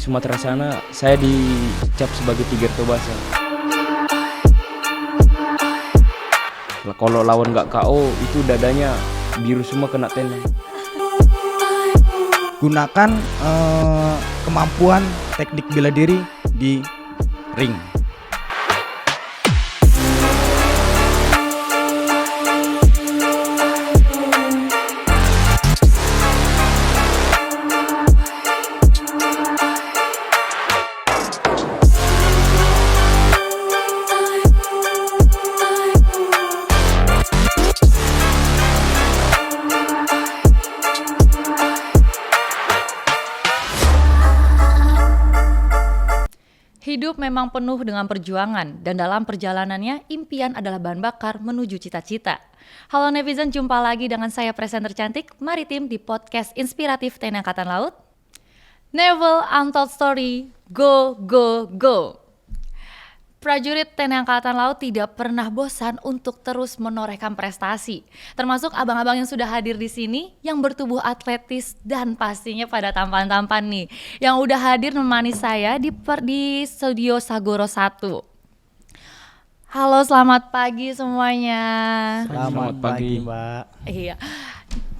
Sumatera sana saya dicap sebagai Tiger Tobasa. Kalau lawan nggak KO itu dadanya biru semua kena tendang. Gunakan kemampuan teknik bela diri di ring. Hidup memang penuh dengan perjuangan, dan dalam perjalanannya, impian adalah bahan bakar menuju cita-cita. Halo netizen, jumpa lagi dengan saya presenter cantik, Maritim di podcast inspiratif TNI Angkatan Laut. Naval Untold Story, go, go, go! Prajurit TNI Angkatan Laut tidak pernah bosan untuk terus menorehkan prestasi. Termasuk abang-abang yang sudah hadir di sini, yang bertubuh atletis dan pastinya pada tampan-tampan nih. Yang udah hadir menemani saya di studio Sagoro 1. Halo, selamat pagi semuanya. Selamat pagi, Mbak. Iya.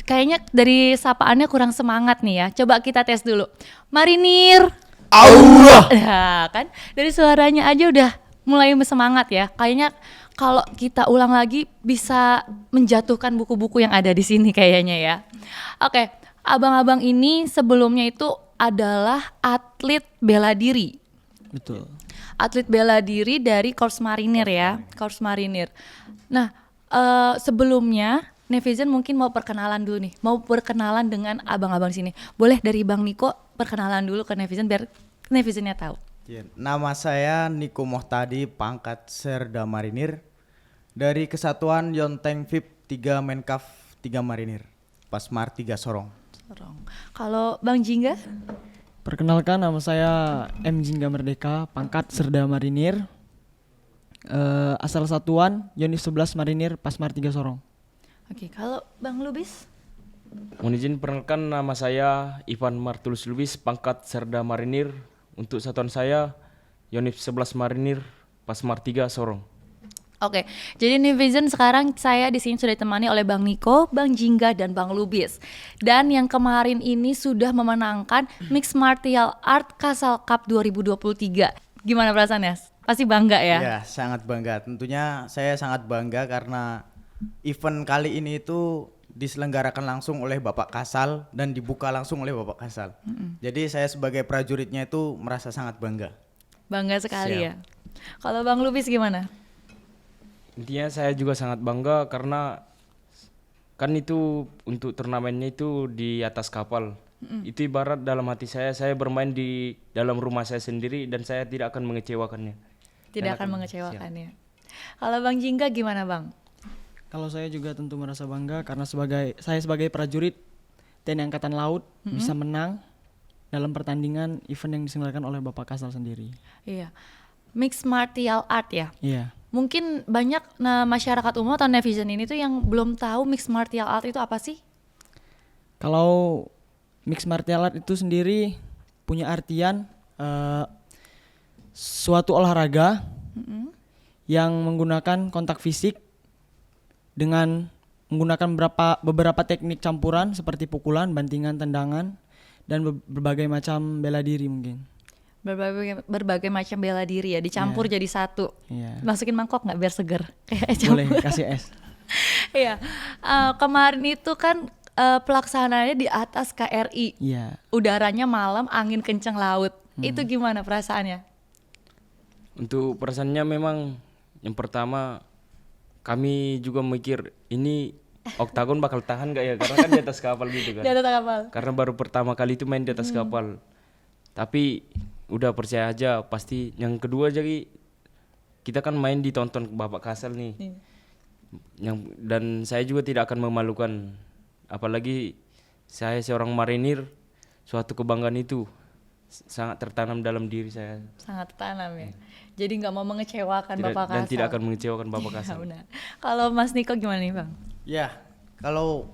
Kayaknya dari sapaannya kurang semangat nih ya. Coba kita tes dulu. Marinir. Allah. Nah, kan dari suaranya aja udah mulai semangat ya. Kayaknya kalau kita ulang lagi bisa menjatuhkan buku-buku yang ada di sini kayaknya ya. Oke, abang-abang ini sebelumnya itu adalah atlet bela diri. Betul. Atlet bela diri dari Korps Marinir ya, Korps Marinir. Nah, sebelumnya netizen mungkin mau perkenalan dulu nih, mau berkenalan dengan abang-abang sini. Boleh dari Bang Niko perkenalan dulu ke netizen biar netizennya tahu. Nama saya Niko Mohtadi, pangkat Serda Marinir dari Kesatuan Yonteng VIP 3 Menkaf 3 Marinir, Pasmar 3 Sorong. Kalau Bang Jingga? Perkenalkan, nama saya M. Jingga Merdeka, pangkat Serda Marinir, asal satuan Yonif 11 Marinir, Pasmar 3 Sorong. Oke, kalau Bang Lubis? Mohon izin perkenalkan, nama saya Ivan Martulus Lubis, pangkat Serda Marinir. Untuk satuan saya Yonif 11 Marinir, Pasmar 3 Sorong. Oke, jadi netizen sekarang saya di sini sudah ditemani oleh Bang Niko, Bang Jingga, dan Bang Lubis. Dan yang kemarin ini sudah memenangkan Mixed Martial Art Kasal Cup 2023. Gimana perasaannya? Pasti bangga ya? Ya, sangat bangga. Tentunya saya sangat bangga karena event kali ini itu diselenggarakan langsung oleh Bapak Kasal dan dibuka langsung oleh Bapak Kasal. Jadi saya sebagai prajuritnya itu merasa sangat bangga. Bangga sekali Siap. ya. Kalau Bang Lubis gimana? Intinya saya juga sangat bangga karena kan itu untuk turnamennya itu di atas kapal. Itu ibarat dalam hati saya bermain di dalam rumah saya sendiri dan saya tidak akan mengecewakannya. Tidak akan mengecewakannya. Kalau Bang Jingga gimana Bang? Kalau saya juga tentu merasa bangga karena saya sebagai prajurit TNI Angkatan Laut bisa menang dalam pertandingan event yang diselenggarakan oleh Bapak Kasal sendiri. Iya, Mixed Martial Art ya. Iya. Mungkin banyak masyarakat umum atau netizen ini tuh yang belum tahu Mixed Martial Art itu apa sih? Kalau Mixed Martial Art itu sendiri punya artian suatu olahraga yang menggunakan kontak fisik dengan menggunakan beberapa teknik campuran seperti pukulan, bantingan, tendangan, dan berbagai macam bela diri mungkin. Berbagai macam bela diri ya, dicampur jadi satu. Iya. Masukin mangkok nggak biar seger? Boleh kasih es. Iya, kemarin itu kan pelaksanaannya di atas KRI. Iya. Udaranya malam, angin kenceng laut. Itu gimana perasaannya? Untuk perasaannya memang yang pertama kami juga mikir ini Oktagon bakal tahan gak ya, karena kan di atas kapal gitu kan. Di atas kapal. Karena baru pertama kali itu main di atas kapal. Tapi udah percaya aja pasti. Yang kedua jadi kita kan main ditonton Bapak Kasal nih. Dan saya juga tidak akan memalukan. Apalagi saya seorang marinir, suatu kebanggaan itu sangat tertanam dalam diri saya. Sangat tertanam ya. Jadi nggak mau mengecewakan Bapak Kasal. Dan tidak akan mengecewakan Bapak Kasal. Benar. Kalau Mas Niko gimana nih Bang? Ya, kalau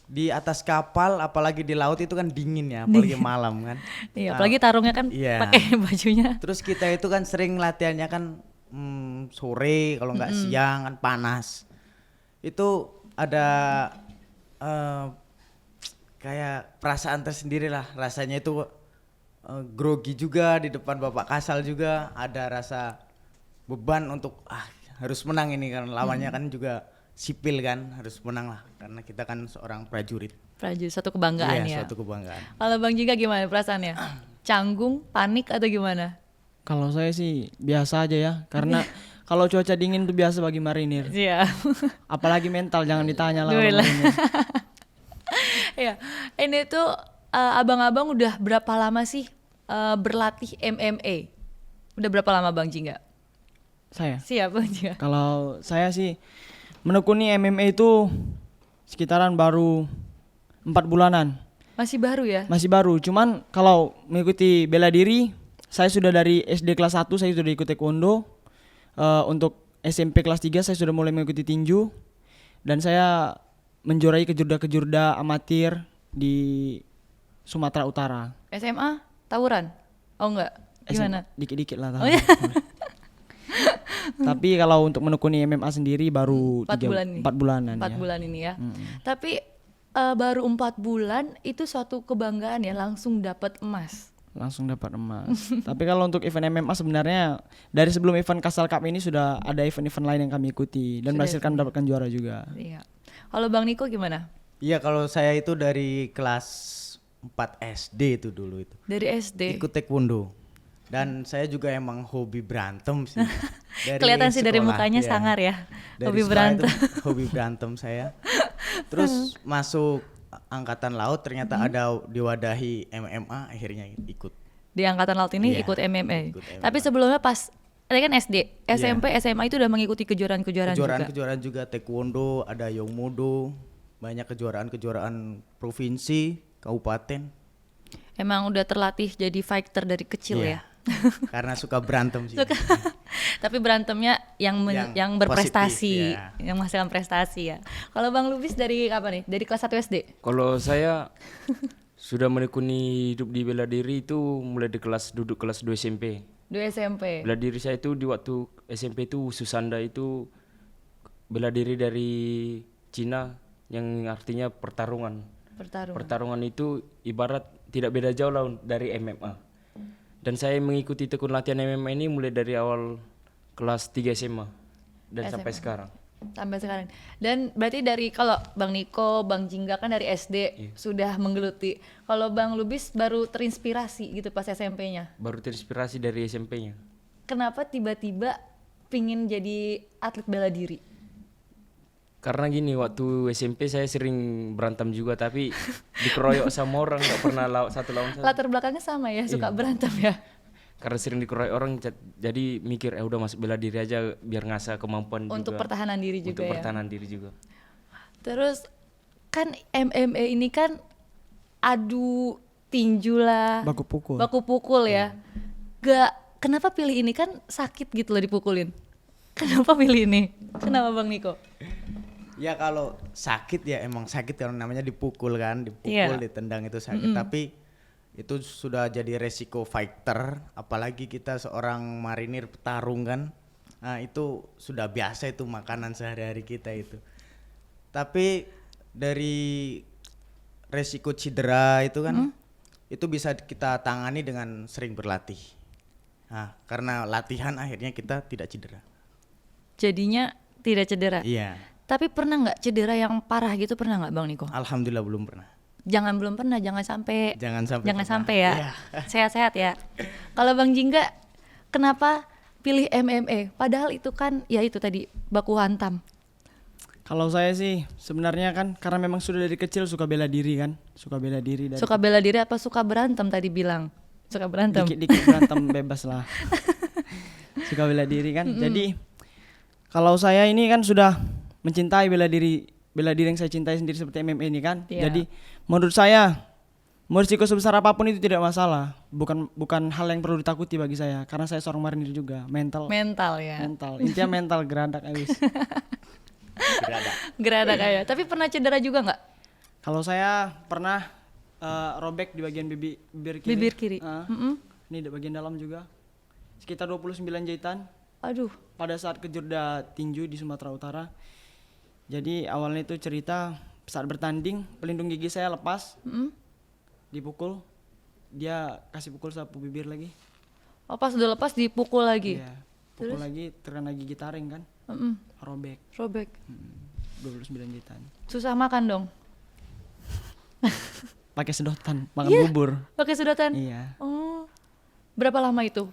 di atas kapal apalagi di laut itu kan dingin ya, apalagi malam kan. Iya, apalagi tarungnya kan Iya. pakai bajunya. Terus kita itu kan sering latihannya kan sore kalau nggak siang kan panas. Itu ada kayak perasaan tersendiri lah, rasanya itu grogi juga di depan Bapak Kasal juga, ada rasa beban untuk harus menang ini karena lawannya kan juga sipil kan, harus menang lah karena kita kan seorang prajurit. Prajurit, suatu kebanggaan Iya, ya. suatu kebanggaan. Kalau Bang Jingga gimana perasaannya? Canggung, panik atau gimana? Kalau saya sih biasa aja ya, karena kalau cuaca dingin itu biasa bagi marinir. Iya. Apalagi mental jangan ditanya lah. Duh, kalau marinir. Ya, ini tuh abang-abang udah berapa lama sih berlatih MMA? Udah berapa lama Bang Jingga? Saya. Siap Bang Jingga. Kalau saya sih menekuni MMA itu sekitaran baru 4 bulanan. Masih baru ya? Masih baru, cuman kalau mengikuti bela diri, saya sudah dari SD kelas 1 saya sudah ikut taekwondo. Untuk SMP kelas 3 saya sudah mulai mengikuti tinju. Dan saya menjuarai kejurda-kejurda amatir di Sumatera Utara. SMA? Tawuran? Oh enggak? Gimana? Dikit-dikit lah. Oh, iya. Tapi kalau untuk menekuni MMA sendiri baru 4 bulan ini. 4 bulanan 4 ya. bulan ini ya. Tapi baru 4 bulan itu suatu kebanggaan ya, langsung dapat emas. Langsung dapat emas. Tapi kalau untuk event MMA sebenarnya dari sebelum event Kasal Cup ini sudah ada event-event lain yang kami ikuti dan Sudah menghasilkan mendapatkan juara juga. Iya. Kalau Bang Niko gimana? Iya, kalau saya itu dari kelas 4 SD itu dulu itu. Dari SD. Ikut taekwondo. Dan saya juga emang hobi berantem sih. Kelihatan sih dari sekolah, mukanya iya. sangar ya. Dari Hobi sekolah berantem. itu hobi berantem saya. Terus masuk angkatan laut ternyata ada diwadahi MMA, akhirnya ikut. Di angkatan laut ini Iya, ikut MMA. ikut MMA. Tapi sebelumnya pas tadi kan SD, SMP, SMA itu udah mengikuti kejuaraan-kejuaraan juga. Kejuaraan-kejuaraan juga taekwondo, ada yongmodo, banyak kejuaraan-kejuaraan provinsi, kabupaten. Emang udah terlatih jadi fighter dari kecil Iya. ya. Karena suka berantem sih. Tapi berantemnya yang Yang berprestasi, positif, ya. yang menghasilkan prestasi ya. Kalau Bang Lubis dari kapan nih? Dari kelas 1 SD? Kalau saya sudah menekuni hidup di bela diri itu mulai di duduk kelas 2 SMP. 2 SMP. Bela diri saya itu di waktu SMP itu Susanda itu bela diri dari Cina yang artinya pertarungan. Pertarungan. Pertarungan itu ibarat tidak beda jauh lah dari MMA. Dan saya mengikuti tekun latihan MMA ini mulai dari awal kelas 3 SMA dan sampai sekarang. Sampai sekarang. Dan berarti dari kalau Bang Niko, Bang Jingga kan dari SD sudah menggeluti. Kalau Bang Lubis baru terinspirasi gitu pas SMP-nya. Baru terinspirasi dari SMP-nya. Kenapa tiba-tiba pingin jadi atlet bela diri? Karena gini, waktu SMP saya sering berantem juga tapi dikeroyok sama orang, nggak pernah satu lawan satu. Latar belakangnya sama ya, suka berantem ya. Karena sering dikeroyok orang jadi mikir udah masuk bela diri aja biar ngasah kemampuan Untuk juga. pertahanan diri juga Untuk ya. pertahanan diri juga. Terus kan MMA ini kan adu tinju lah, Baku pukul. baku pukul ya. Kenapa pilih ini, kan sakit gitu loh dipukulin. Kenapa pilih ini? Kenapa Bang Niko? Ya kalau sakit ya emang sakit karena namanya dipukul kan, Iya. ditendang itu sakit. Tapi itu sudah jadi resiko fighter, apalagi kita seorang marinir petarung kan. Nah itu sudah biasa, itu makanan sehari-hari kita itu. Tapi dari resiko cedera itu kan, itu bisa kita tangani dengan sering berlatih. Nah karena latihan akhirnya kita tidak cedera. Jadinya tidak cedera. Iya, Tapi pernah nggak cedera yang parah gitu, pernah nggak Bang Niko? alhamdulillah belum pernah. Belum pernah, jangan sampai. Jangan sampai Jangan pernah. sampai ya. Iya. Sehat-sehat ya. Kalau Bang Jingga, kenapa pilih MMA? Padahal itu kan ya itu tadi baku hantam. Kalau saya sih sebenarnya kan karena memang sudah dari kecil suka bela diri kan, suka bela diri dari Suka bela diri apa suka berantem tadi bilang? Suka berantem. dikit-dikit berantem bebas lah. Suka bela diri kan. Jadi kalau saya ini kan sudah mencintai bela diri yang saya cintai sendiri seperti MMA ini kan. Iya. Jadi menurut saya mau risiko sebesar apapun itu tidak masalah. Bukan hal yang perlu ditakuti bagi saya karena saya seorang marinir juga. Mental. Ya. Intinya mental geradak habis. Geradak kayak. Tapi pernah cedera juga nggak? Kalau saya pernah robek di bagian bibir kiri. Bibir kiri. Ini di bagian dalam juga. Sekitar 29 jahitan Aduh. pada saat kejurda tinju di Sumatera Utara. Jadi awalnya itu cerita saat bertanding pelindung gigi saya lepas, dipukul, dia kasih pukul sapu bibir lagi. Oh, pas udah lepas dipukul lagi. Iya, pukul lagi terkena gigi taring kan, robek. Robek. 29 jahitan. Susah makan dong. Pakai sedotan, makan bubur. Pakai sedotan. Iya. Oh. Berapa lama itu?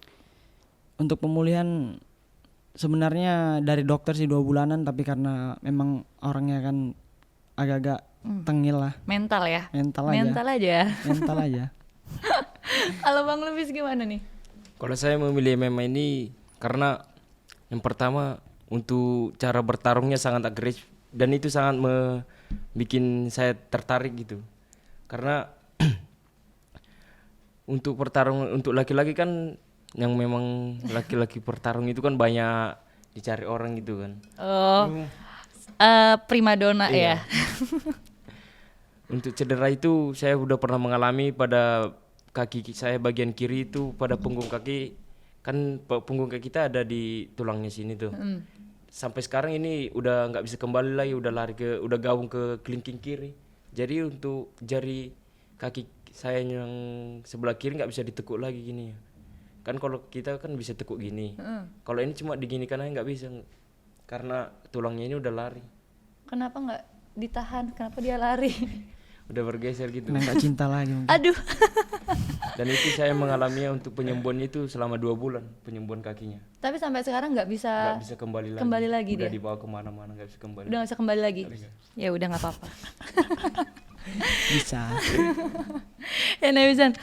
Untuk pemulihan sebenarnya dari dokter sih 2 bulanan, tapi karena memang orangnya kan agak-agak tengil lah. Mental ya. Mental aja. Mental aja. Mental aja. Kalau Bang Lubis gimana nih? Kalau saya memilih MMA ini karena yang pertama untuk cara bertarungnya sangat agresif dan itu sangat bikin saya tertarik gitu. Karena untuk pertarungan untuk laki-laki kan yang memang laki-laki bertarung itu kan banyak dicari orang gitu kan. Oh. Primadona ya. Untuk cedera itu saya udah pernah mengalami pada kaki saya bagian kiri itu, pada punggung kaki kan punggung kaki kita ada di tulangnya sini tuh. Sampai sekarang ini udah nggak bisa kembali lagi, udah gabung ke kelingking kiri. Jadi untuk jari kaki saya yang sebelah kiri nggak bisa ditekuk lagi gini. Kan kalau kita kan bisa tekuk gini. Kalau ini cuma diginikan aja nggak bisa karena tulangnya ini udah lari. Kenapa nggak ditahan? Kenapa dia lari? Udah bergeser gitu. Karena nggak cinta lagi mungkin. Aduh. Dan itu saya mengalaminya untuk penyembuhan itu selama 2 bulan penyembuhan kakinya. Tapi sampai sekarang nggak bisa Kembali lagi. dia. Udah dibawa kemana-mana nggak bisa kembali. Udah nggak bisa kembali lagi. Nggak bisa. Ya udah nggak apa-apa. Bisa. Ya Nevizan,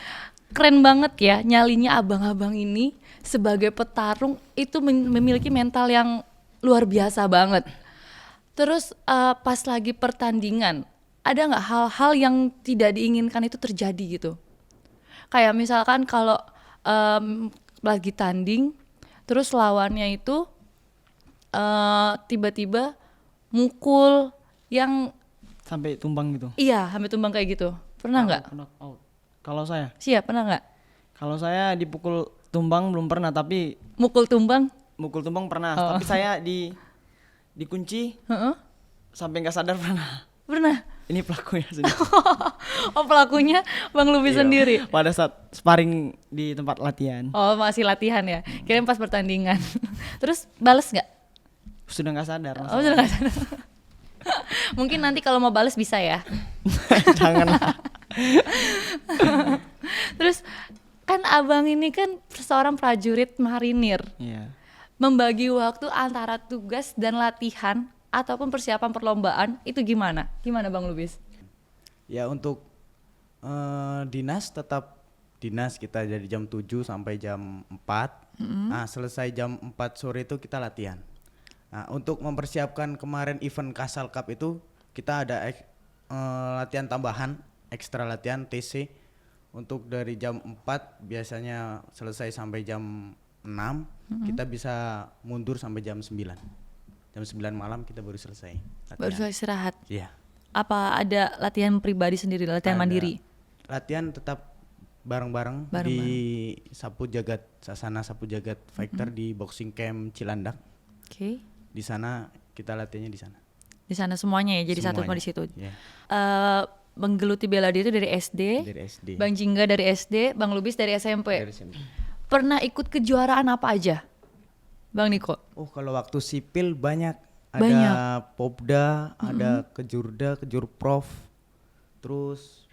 keren banget ya nyalinya abang-abang ini sebagai petarung itu memiliki mental yang luar biasa banget. Terus pas lagi pertandingan, ada nggak hal-hal yang tidak diinginkan itu terjadi gitu? Kayak misalkan kalau lagi tanding, terus lawannya itu tiba-tiba mukul yang Sampai tumbang gitu. iya sampai tumbang kayak gitu. Pernah nggak? Knock out. Kalau saya? Siap, pernah nggak? Kalau saya dipukul tumbang belum pernah, tapi Mukul tumbang? mukul tumbang pernah. Tapi saya dikunci Heeh. sampai nggak sadar pernah. Pernah? Ini pelakunya sendiri. Oh pelakunya Bang Lubi sendiri? Pada saat sparring di tempat latihan. Oh masih latihan ya? Kirain pas pertandingan. Terus bales nggak? Sudah nggak sadar. Oh sudah nggak sadar. Mungkin nanti kalau mau bales bisa ya. Janganlah. Terus kan abang ini kan seorang prajurit marinir. Iya. Membagi waktu antara tugas dan latihan ataupun persiapan perlombaan itu gimana? Gimana Bang Lubis? Ya untuk dinas tetap dinas kita dari jam 7 sampai jam 4. Nah, selesai jam 4 sore itu kita latihan. Nah, untuk mempersiapkan kemarin event Kasal Cup itu kita ada latihan tambahan, ekstra latihan TC. Untuk dari jam 4 biasanya selesai sampai jam 6, kita bisa mundur sampai jam 9. Jam 9 malam kita baru selesai latihan. Baru selesai istirahat. Iya. Apa ada latihan pribadi sendiri, latihan Ada. mandiri? Latihan tetap bareng-bareng di Sapu Jagat, Sasana Sapu Jagat Fighter di Boxing Camp Cilandak. Oke. Di sana kita latihannya di sana. Di sana semuanya ya, jadi satu Semuanya. semua di situ. Iya. Menggeluti bela diri itu dari SD, Dari SD. Bang Jingga dari SD, Bang Lubis dari SMP. Dari sini. Pernah ikut kejuaraan apa aja, Bang Niko? Oh, kalau waktu sipil banyak. Ada Banyak. Popda, ada Kejurda, Kejurprov, terus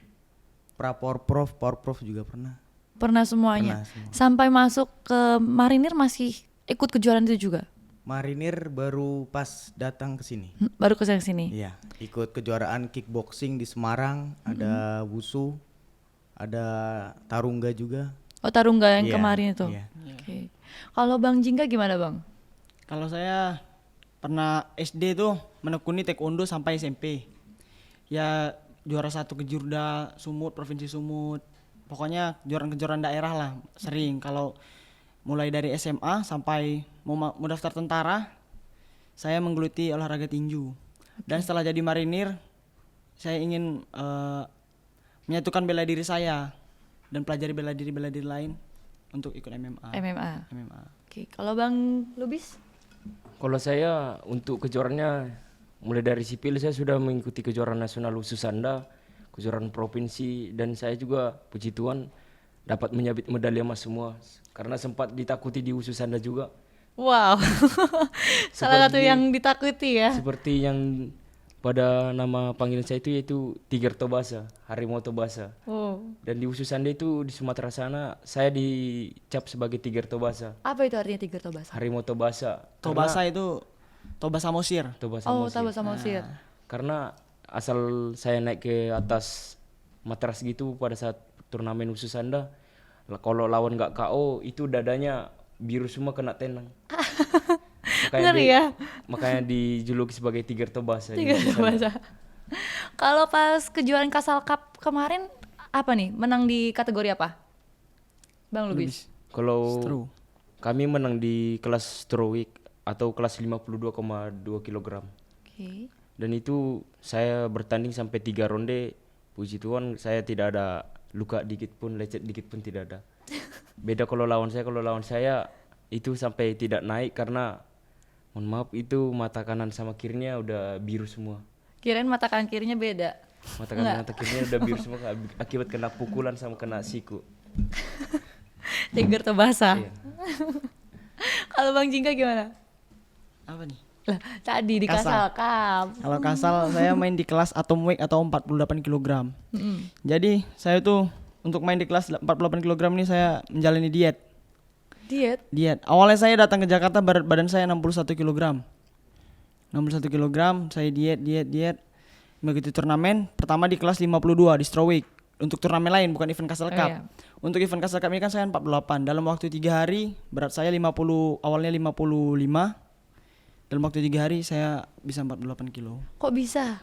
Praporprov, Porprov juga pernah. Pernah semuanya. Pernah semua. Sampai masuk ke marinir masih ikut kejuaraan itu juga. Marinir baru pas datang ke sini. Baru ke sini. Iya, ikut kejuaraan kickboxing di Semarang, ada wusu, ada tarungga juga. Oh Tarungga yang Iya, kemarin itu. iya. Oke. Kalau Bang Jingga gimana Bang? Kalau saya pernah SD tuh menekuni taekwondo sampai SMP. Ya juara 1 Kejurda Sumut, Provinsi Sumut. Pokoknya kejuaraan-kejuaraan daerah lah sering. Kalau mulai dari SMA sampai mau daftar tentara, saya menggeluti olahraga tinju. Dan setelah jadi marinir, saya ingin menyatukan bela diri saya dan pelajari bela diri lain untuk ikut MMA. MMA. Oke, kalau Bang Lubis? Kalau saya untuk kejuaraannya mulai dari sipil saya sudah mengikuti kejuaraan nasional khusus Anda, kejuaraan provinsi, dan saya juga puji Tuhan dapat menyabit medali emas semua karena sempat ditakuti di khusus Anda juga. Wow. Salah satu yang ditakuti ya. Seperti yang pada nama panggilan saya itu yaitu Tiger Tobasa, harimau Tobasa. Oh. Dan di khusus Anda itu di Sumatera sana saya dicap sebagai Tiger Tobasa, Apa itu artinya Tiger Tobasa? harimau Tobasa. Tobasa itu Toba Samosir. Tobasa Oh, Mosir. Tobasa Samosir. Karena asal saya naik ke atas matras gitu pada saat turnamen khusus Anda, kalau lawan nggak KO itu dadanya biru semua kena tenang. Bener ya? Makanya dijuluki sebagai Tiger Tobasa. Tiger Tobasa. Kalau pas kejuaraan Kasal Cup kemarin apa nih? Menang di kategori apa? Bang Lubis. Kalau Stro. kami menang di kelas strawweight atau kelas 52,2 kg. Oke. Dan itu saya bertanding sampai 3 ronde. Puji Tuhan saya tidak ada luka dikit pun, lecet dikit pun tidak ada. Beda kalau lawan saya itu sampai tidak naik karena mohon maaf itu mata kanan sama kirinya udah biru semua. Kirain mata kanan kirinya beda. Mata kanan mata kirinya udah biru semua akibat kena pukulan sama kena siku. Tiger Tobasa. Iya. Kalau Bang Jingga gimana? Apa nih? Lah, tadi di Kasal Cup. Kalau Kasal saya main di kelas atomweight atau 48 kg. Jadi saya tuh untuk main di kelas 48 kg ini saya menjalani diet. Diet. Awalnya saya datang ke Jakarta berat badan saya 61 kg. 61 kg, saya diet. Begitu turnamen, pertama di kelas 52 di strawweight. Untuk turnamen lain bukan event Kasal Cup. Iya. Untuk event Kasal Cup ini kan saya 48. Dalam waktu 3 hari berat saya 50, awalnya 55. Dalam waktu 3 hari saya bisa 48 kilo. Kok bisa?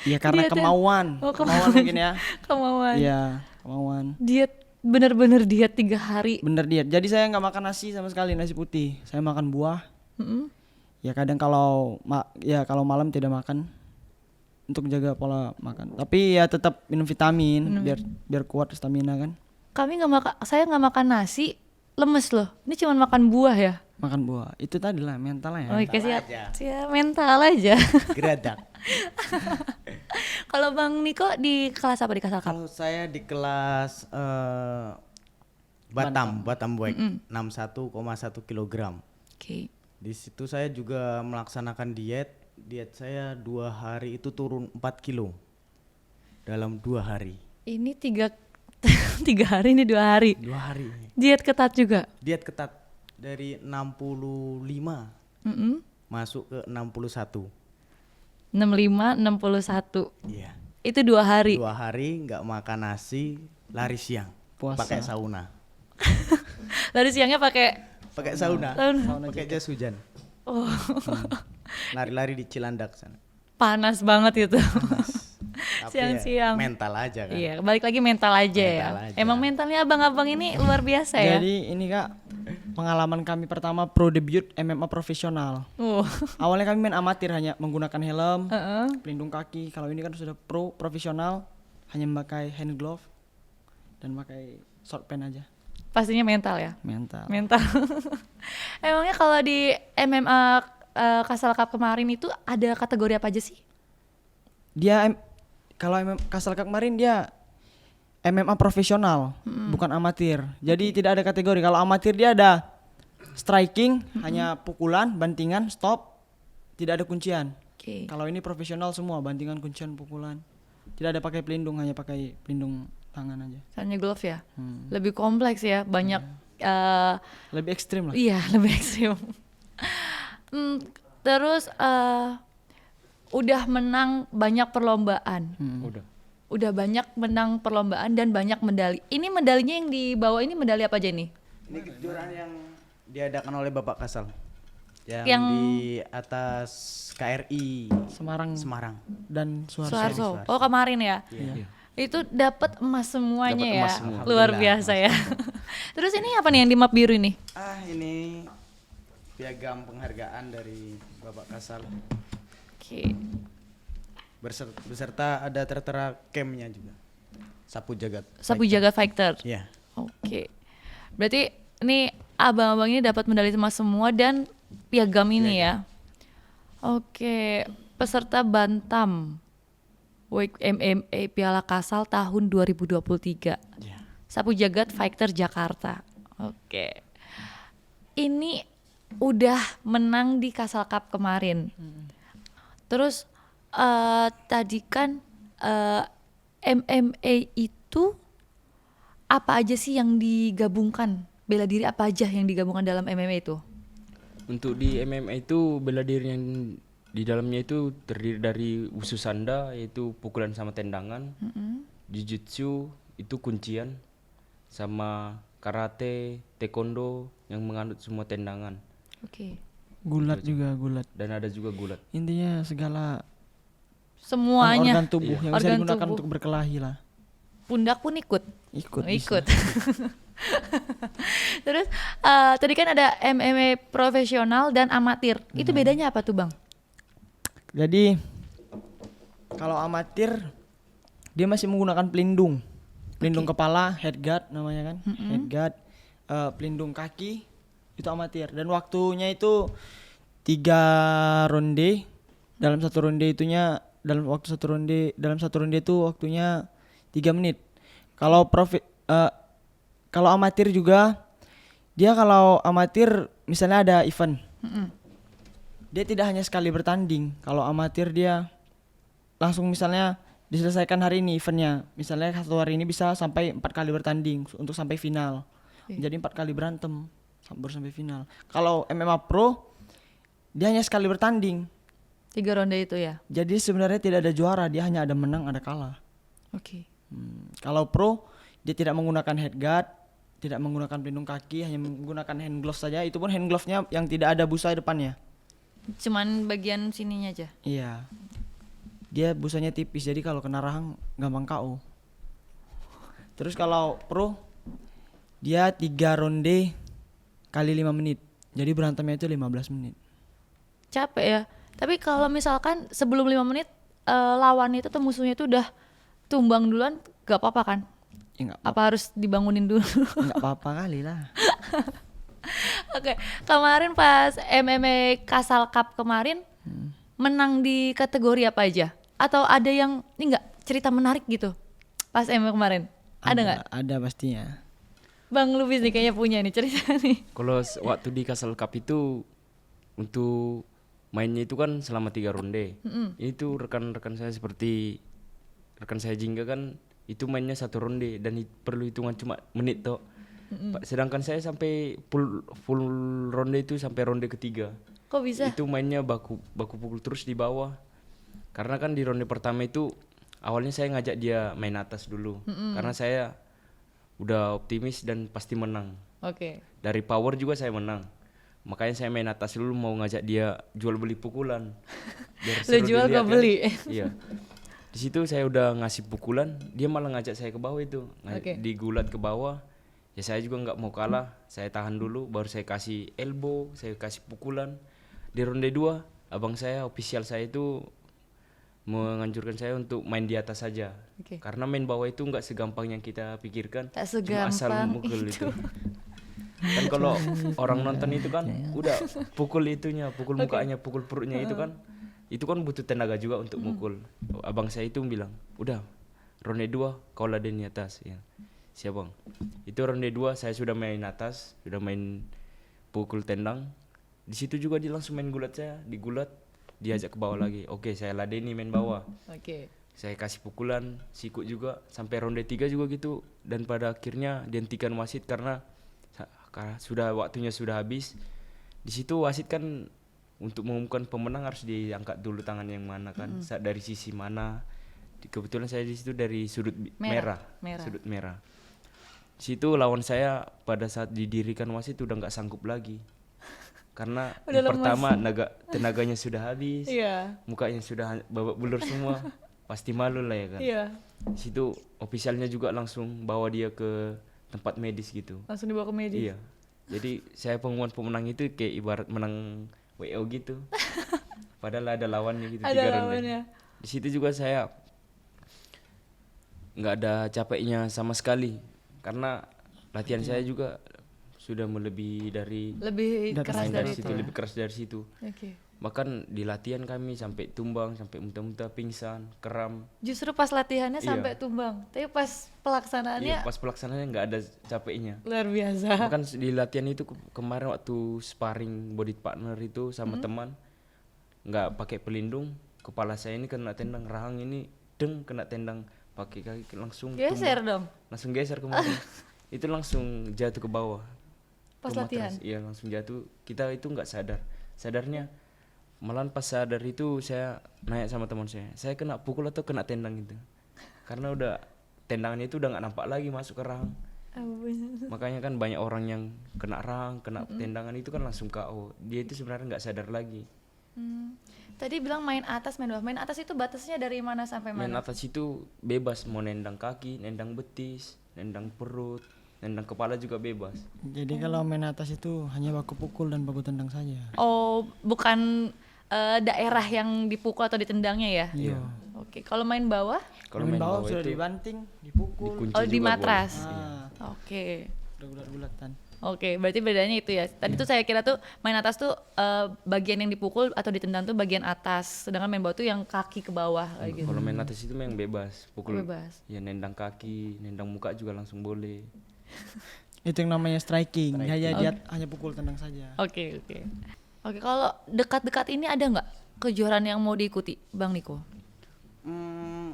Iya karena Dietnya- kemauan. Oh, Kemauan mungkin ya. Kemauan. Iya, kemauan. Diet, bener-bener diet 3 hari. Bener diet. Jadi saya nggak makan nasi sama sekali, nasi putih. Saya makan buah. Mm-mm. Ya kadang kalau kalau malam tidak makan untuk jaga pola makan. Tapi ya tetap minum vitamin biar kuat stamina kan. Saya nggak makan nasi, lemes loh. Ini cuma makan buah ya. Makan buah. Itu tadi lah mentalnya ya. Oke, siap. aja. Siap, mental aja. Geradak. Kalau Bang Niko di kelas apa di Kasal Cup? Kalau saya di kelas Batam Weight 61,1 kg. Oke. Di situ saya juga melaksanakan diet. Diet saya 2 hari itu turun 4 kilo dalam 2 hari. Ini 3 hari, ini 2 hari. 2 hari. Diet ketat juga. Diet ketat dari 65 Mm-mm. masuk ke 61. 65, 61. Iya. Itu 2 hari. 2 hari nggak makan nasi, lari siang. Puasa. Pakai sauna. Lalu siangnya pakai Pakai sauna. Sauna. Pakai jas hujan. oh, Lari-lari di Cilandak sana. panas banget itu. Tapi Siang-siang. ya, mental aja kan. Iya, balik lagi mental aja ya. Mental aja. Emang mentalnya abang-abang ini luar biasa ya. Jadi ini Kak, pengalaman kami pertama pro debut MMA profesional. Oh. Awalnya kami main amatir hanya menggunakan helm, Heeh. pelindung kaki. Kalau ini kan sudah profesional, hanya memakai hand glove dan pakai short pen aja. Pastinya mental ya. Mental. Mental. Emangnya kalau di MMA Kasal Cup kemarin itu ada kategori apa aja sih? Dia kalau Kasal Cup kemarin dia MMA profesional, bukan amatir. Jadi tidak ada kategori. Kalau amatir dia ada striking, hanya pukulan, bantingan, stop, tidak ada kuncian. Oke. Kalau ini profesional semua, bantingan, kuncian, pukulan. Tidak ada pakai pelindung, hanya pakai pelindung tangan aja. Hanya glove ya. Lebih kompleks ya, banyak Lebih ekstrim lah. iya, lebih ekstrim. Terus udah menang banyak perlombaan. Udah banyak menang perlombaan dan banyak medali. Ini medalinya yang dibawa ini medali apa aja nih? Ini kejuaraan yang diadakan oleh Bapak Kasal. Yang- di atas KRI Semarang dan Suharto. Suharto. Oh, kemarin ya. Iya. Itu dapat emas semuanya Dapat ya. emas semua. Luar Alhamdulillah, biasa ya. Terus ini apa nih yang di map biru ini? Ini piagam penghargaan dari Bapak Kasal. Oke. Beserta ada tertera campnya juga. Sapu jagat. Sapu jagat fighter. Iya. Oke. Berarti ini abang-abang ini dapat medali emas semua dan piagam ini ya. Oke, peserta Bantam Week MMA Piala Kasal tahun 2023. Iya. Sapu jagat fighter Jakarta. Oke. Ini udah menang di Kasal Cup kemarin. Terus tadi kan MMA itu apa aja sih yang digabungkan? Bela diri apa aja yang digabungkan dalam MMA itu? Untuk di MMA itu bela diri yang di dalamnya itu terdiri dari wushu sanda yaitu pukulan sama tendangan, jiu-jitsu itu kuncian, sama karate, taekwondo yang menganut semua tendangan, Oke. Gulat juga, gulat. dan ada juga gulat. Intinya segala Semuanya. organ tubuh yang bisa Organ digunakan tubuh. untuk berkelahi lah. Pundak pun ikut. Ikut. Ikut. Terus tadi kan ada MMA profesional dan amatir. Itu bedanya apa tuh, Bang? Jadi kalau amatir dia masih menggunakan pelindung. Pelindung kepala, head guard namanya kan. Head guard, pelindung kaki itu amatir dan waktunya itu 3 ronde. Dalam satu ronde itu waktunya 3 menit. Kalau kalau amatir juga dia kalau amatir misalnya ada event. Dia tidak hanya sekali bertanding. Kalau amatir dia langsung misalnya diselesaikan hari ini eventnya. Misalnya satu hari ini bisa sampai 4 kali bertanding untuk sampai final. Jadi 4 kali berantem baru sampai final. Kalau MMA Pro dia hanya sekali bertanding. 3 ronde itu ya. Jadi sebenarnya tidak ada juara, dia hanya ada menang, ada kalah. Oke. Kalau pro dia tidak menggunakan head guard, tidak menggunakan pelindung kaki, hanya menggunakan hand glove saja. Itu pun hand glove-nya yang tidak ada busa di depannya. Cuman bagian sininya aja. Iya. Dia busanya tipis, jadi kalau kena rahang gampang KO. Terus kalau pro dia 3 ronde kali 5 menit. Jadi berantemnya itu 15 menit. Capek ya. Tapi kalau misalkan sebelum 5 menit lawannya itu atau musuhnya itu udah tumbang duluan, gak apa-apa kan? Ya enggak Apa harus dibangunin dulu? apa-apa kali lah. Oke, kemarin pas MMA Kasal Cup kemarin menang di kategori apa aja? Atau ada yang ini enggak cerita menarik gitu pas MMA kemarin? Ada nggak? Ada pastinya. Bang Lubis nih kayaknya punya nih cerita nih. Kalau waktu di Kasal Cup itu untuk mainnya itu kan selama 3 ronde. Itu rekan-rekan saya seperti rekan saya Jingga kan itu mainnya 1 ronde dan perlu hitungan cuma menit toh. Sedangkan saya sampai full ronde itu sampai ronde ketiga. Kok bisa? Itu mainnya baku pukul terus di bawah. Karena kan di ronde pertama itu awalnya saya ngajak dia main atas dulu. Karena saya udah optimis dan pasti menang. Oke. Dari power juga saya menang. Makanya saya main atas dulu mau ngajak dia jual beli pukulan. Biar Lu seru jual dilihat gak kan. beli? Iya. Di situ saya udah ngasih pukulan, dia malah ngajak saya ke bawah itu. Oke. Digulat ke bawah. Ya saya juga nggak mau kalah. Saya tahan dulu baru saya kasih elbow, saya kasih pukulan. Di ronde 2, abang saya official saya itu menganjurkan saya untuk main di atas saja. Oke. Karena main bawah itu nggak segampang yang kita pikirkan. Tak Cuma asal segampang mukul itu. itu. Kan kalau orang nonton itu kan udah pukul itunya, pukul mukanya, pukul perutnya itu kan butuh tenaga juga untuk mukul. Abang saya itu bilang, udah ronde 2 kau laden di atas ya. Siap bang. Itu ronde 2 saya sudah main atas, sudah main pukul tendang. Di situ juga dia langsung main gulat saya, digulat, diajak ke bawah lagi. Oke, saya ladeni main bawah. Oke. Saya kasih pukulan, sikut juga sampai ronde 3 juga gitu dan pada akhirnya dihentikan wasit karena waktunya sudah habis. Di situ wasit kan untuk mengumumkan pemenang harus diangkat dulu tangan yang mana kan, dari sisi mana. Kebetulan saya di situ dari sudut merah. Sudut merah. Di situ lawan saya pada saat didirikan wasit udah nggak sanggup lagi. Karena Udah yang lemas. pertama tenaganya sudah habis, Iya. mukanya sudah babak belur semua, pasti malu lah ya kan. Iya. Di situ ofisialnya juga langsung bawa dia ke tempat medis gitu. Langsung dibawa ke medis. Iya. Jadi saya pengumuman pemenang itu kayak ibarat menang WO gitu. Padahal ada lawannya gitu Ada 3 ronde. lawannya. di situ juga saya nggak ada capeknya sama sekali karena latihan saya juga sudah melebihi dari Lebih keras main dari dari itu. situ, lebih keras dari situ. Oke. Bahkan di latihan kami sampai tumbang, sampai muntah-muntah, pingsan, kram. Justru pas latihannya Iya. sampai tumbang, tapi pas pelaksanaannya Iya, pas pelaksanaannya nggak ada capeknya. luar biasa. Bahkan di latihan itu kemarin waktu sparring body partner itu sama teman nggak pakai pelindung, kepala saya ini kena tendang, rahang ini kena tendang, pakai kaki langsung Geser tumbang. dong Langsung geser kemarin. Itu langsung jatuh ke bawah. pas ke latihan. matras. Iya, langsung jatuh. Kita itu nggak sadar. Sadarnya malahan pas sadar itu saya nanya sama teman saya kena pukul atau kena tendang itu. Karena udah tendangannya itu udah nggak nampak lagi masuk ke rahang. Makanya kan banyak orang yang kena rahang, kena tendangan itu kan langsung KO. Dia itu sebenarnya nggak sadar lagi. Tadi bilang main atas, main bawah. Main atas itu batasnya dari mana sampai Main mana? atas itu bebas mau nendang kaki, nendang betis, nendang perut, nendang kepala juga bebas. Jadi kalau main atas itu hanya baku pukul dan baku tendang saja. Oh, bukan daerah yang dipukul atau ditendangnya ya? Iya. Oke, kalau main bawah? Kalau main bawah sudah itu dibanting, dipukul. dikunci Oh, di juga matras. boleh. Iya. Oke. Udah bulat-bulatan. Oke, berarti bedanya itu ya. Tadi tuh saya kira tuh main atas tuh bagian yang dipukul atau ditendang tuh bagian atas, sedangkan main bawah tuh yang kaki ke bawah kayak gitu. Kalau main atas itu memang bebas, pukul Bebas. ya nendang kaki, nendang muka juga langsung boleh. Itu yang namanya striking. Hanya dia hanya pukul tendang saja. Oke, oke. Oke, kalau dekat-dekat ini ada nggak kejuaraan yang mau diikuti, Bang Niko?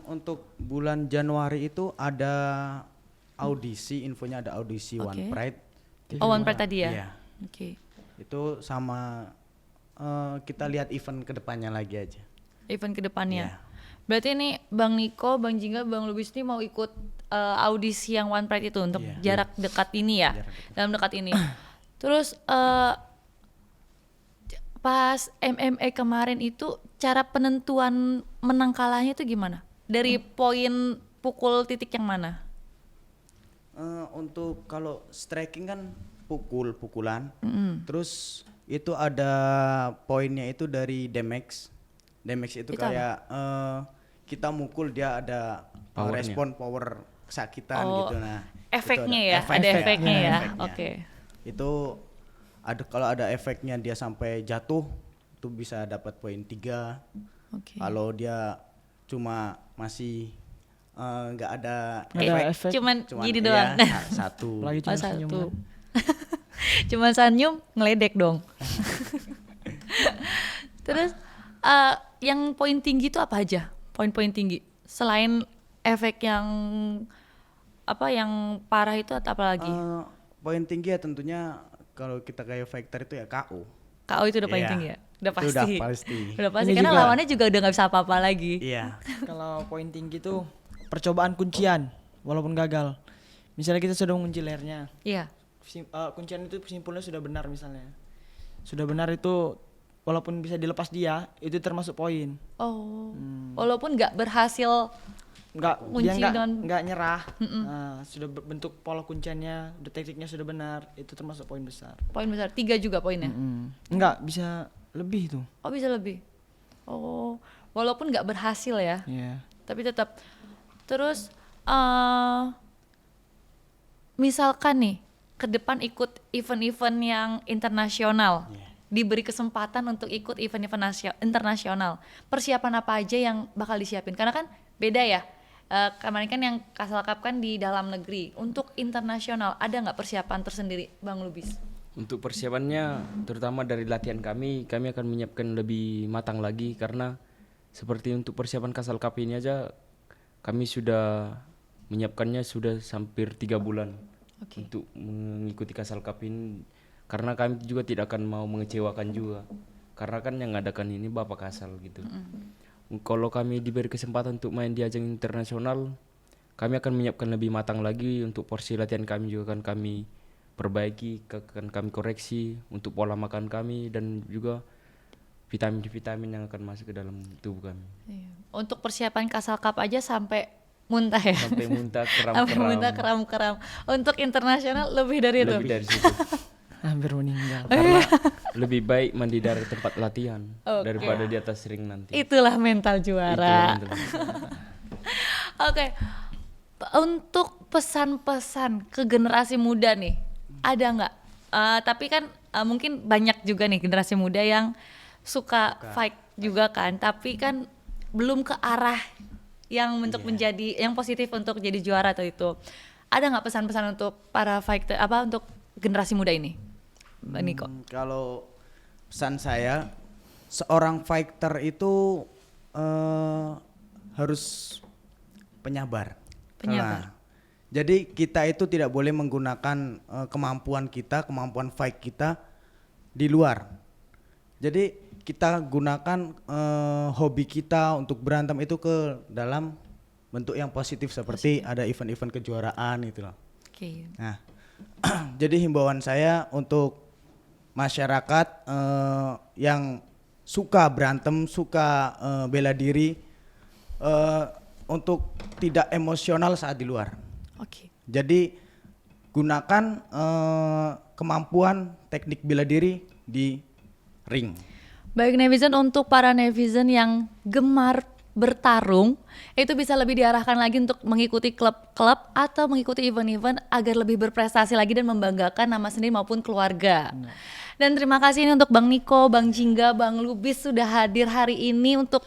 Untuk bulan Januari itu ada audisi, infonya ada audisi Oke. One Pride. Oh, One Pride tadi ya? Iya. Oke. Itu sama kita lihat event kedepannya lagi aja. Event kedepannya. Iya. Berarti ini Bang Niko, Bang Jingga, Bang Lubis ini mau ikut audisi yang One Pride itu untuk Iya. jarak dekat ini ya? Jarak dekat. Dalam dekat ini. Terus pas MMA kemarin itu cara penentuan menang kalahnya itu gimana? Dari poin pukul titik yang mana? Untuk kalau striking kan pukulan, terus itu ada poinnya itu dari damage. Damage itu Itu kayak kita mukul dia ada Powernya. respon power kesakitan Oh, gitu. Nah, efeknya itu ya, ada efeknya ya. efeknya. Oke. Itu ada, kalau ada efeknya dia sampai jatuh itu bisa dapat poin 3. Oke. Kalau dia cuma masih nggak ada Nggak ada efek. Cuman cuman gini iya, doang. satu. Lagi cuma Oh, senyum satu. kan. Cuman senyum ngeledek dong. Terus yang poin tinggi itu apa aja? Poin-poin tinggi selain efek yang apa yang parah itu atau apa lagi? Poin tinggi ya tentunya kalau kita kayak fighter itu ya KO. KO itu udah paling Iya. tinggi ya? Udah Itu pasti. udah pasti. Udah pasti Ini karena juga- lawannya juga udah nggak bisa apa-apa lagi. Iya. Kalau poin tinggi itu percobaan kuncian walaupun gagal. Misalnya kita sudah mengunci lehernya. Iya. Kuncian itu simpulnya sudah benar misalnya. Sudah benar itu walaupun bisa dilepas dia itu termasuk poin. Oh. Walaupun nggak berhasil. Enggak, Kunci dia enggak, dengan- enggak nyerah. Nah, sudah bentuk pola kunciannya, udah tekniknya sudah benar, itu termasuk poin besar. Poin besar 3 juga poinnya. Enggak, bisa lebih itu. Oh bisa lebih. Oh, walaupun nggak berhasil ya, Iya. tapi tetap. Terus misalkan nih ke depan ikut event-event yang internasional, diberi kesempatan untuk ikut event-event internasional, persiapan apa aja yang bakal disiapin? Karena kan beda ya. Kemarin kan yang Kasal Cup kan di dalam negeri. Untuk internasional ada nggak persiapan tersendiri, Bang Lubis? Untuk persiapannya terutama dari latihan kami akan menyiapkan lebih matang lagi karena seperti untuk persiapan Kasal Cup ini aja kami sudah menyiapkannya sudah hampir 3 bulan Oke. untuk mengikuti Kasal Cup ini karena kami juga tidak akan mau mengecewakan juga karena kan yang ngadakan ini Bapak Kasal gitu. Kalau kami diberi kesempatan untuk main di ajang internasional, kami akan menyiapkan lebih matang lagi untuk porsi latihan kami juga akan kami perbaiki, akan kami koreksi untuk pola makan kami dan juga vitamin-vitamin yang akan masuk ke dalam tubuh kami. Iya. Untuk persiapan Kasal Cup aja sampai muntah ya. Sampai muntah Sampai muntah kram-kram. keram-keram. Untuk internasional lebih dari itu. Lebih dari situ. Hampir meninggal. Karena lebih baik mandi dari tempat latihan Oke. daripada di atas ring nanti. Itulah mental juara. Itu yang menentukan. Oke. Untuk pesan-pesan ke generasi muda nih, ada nggak? Tapi kan mungkin banyak juga nih generasi muda yang suka fight juga kan, tapi kan belum ke arah yang untuk menjadi yang positif untuk jadi juara atau itu. Ada nggak pesan-pesan untuk para fighter untuk generasi muda ini, Mbak Niko? Kalau pesan saya, seorang fighter itu harus penyabar. Penyabar. Jadi kita itu tidak boleh menggunakan kemampuan fight kita di luar. Jadi kita gunakan hobi kita untuk berantem itu ke dalam bentuk yang positif seperti ada event-event kejuaraan gitu loh. Oke. Nah, jadi himbauan saya untuk masyarakat yang suka berantem, suka bela diri, untuk tidak emosional saat di luar. Oke. Jadi gunakan kemampuan teknik bela diri di ring. Baik netizen, untuk para netizen yang gemar bertarung, itu bisa lebih diarahkan lagi untuk mengikuti klub-klub atau mengikuti event-event agar lebih berprestasi lagi dan membanggakan nama sendiri maupun keluarga. Dan terima kasih ini untuk Bang Niko, Bang Jingga, Bang Lubis sudah hadir hari ini untuk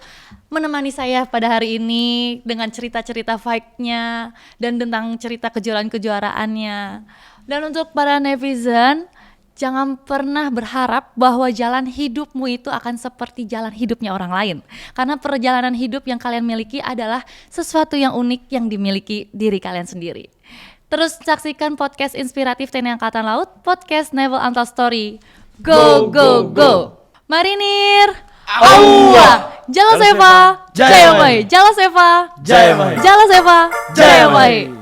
menemani saya pada hari ini dengan cerita-cerita fight-nya dan tentang cerita kejuaraan-kejuaraannya. Dan untuk para netizen, jangan pernah berharap bahwa jalan hidupmu itu akan seperti jalan hidupnya orang lain. Karena perjalanan hidup yang kalian miliki adalah sesuatu yang unik yang dimiliki diri kalian sendiri. Terus saksikan podcast inspiratif TNI Angkatan Laut, podcast Naval Untold Story. Go, go, go! Marinir! Aua! Jala Seva! Jaya Mai! Jala Seva! Jaya Mai! Jala Seva! Jaya Mai!